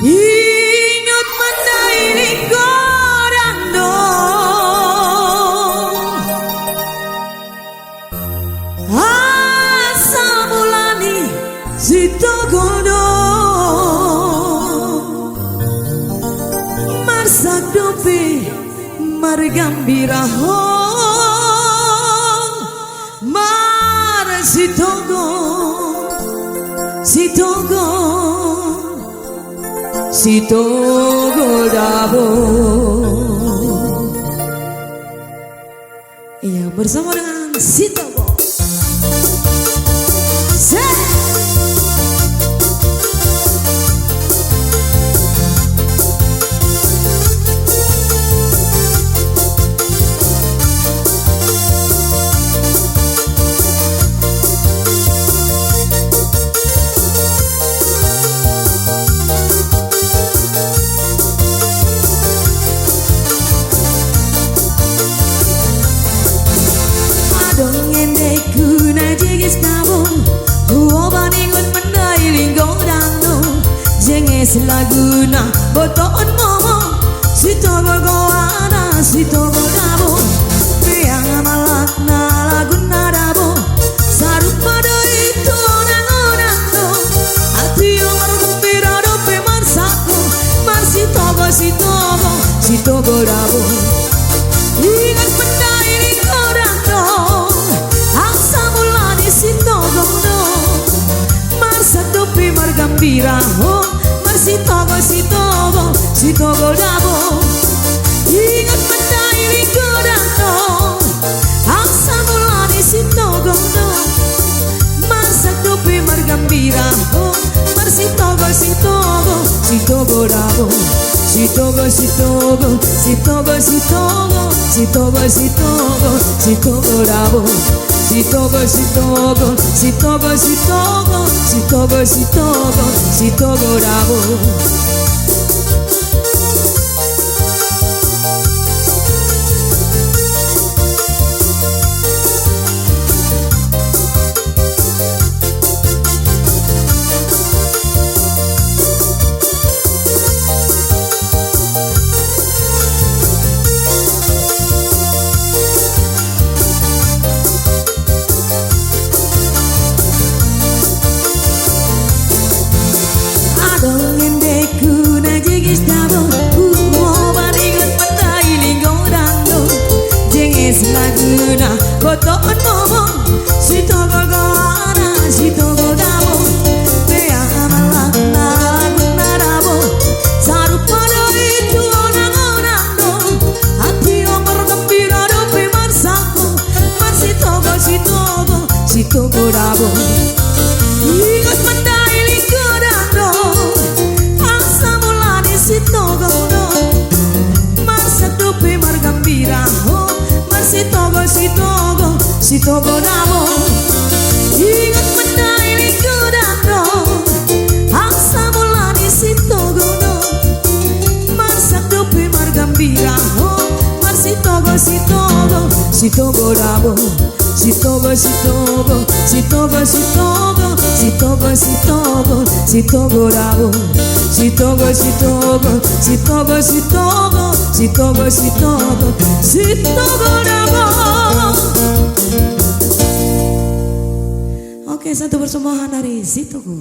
Ingat mendaili korang dong, asa mulani sito godong, marsak dope margambira hong, mar sitogo dabo. Iya, bersama dengan Sitogo. Laguna botoon momo Sitogo goana Sitogo dabo Piang malak na laguna dabo Sarupada itu nangonando Hati omar gembira dope marsako Mar Sitogo dabo. Ingat benda ini korang dong Aksa mulani Sitogo dong Marsak dope margambira ho Sitogo dabo. Ingat benda ini korang dong Aksa mulani Sitogo dong Marsak dope margambira ho Mar Sitogo dabo. Sitogo dabo. Sitogo dabo. Laguna botoon momo Sitogo goana Sitogo dabo Piang malak na laguna dabo Sarupada itu nangonando Hati omar gembira dope marsako Mar Sitogo dabo. Ingat benda ini korang dong Aksa mulani Sitogo dong Marsak dope margambira ho Sitogo dabo. Ingat benda ini korang dong Aksa mulani Sitogo dong Marsak dope margambira ho Mar Sitogo dabo. Sitogo dabo. Sitogo dabo. Oke, satu persembahan dari Sitogo.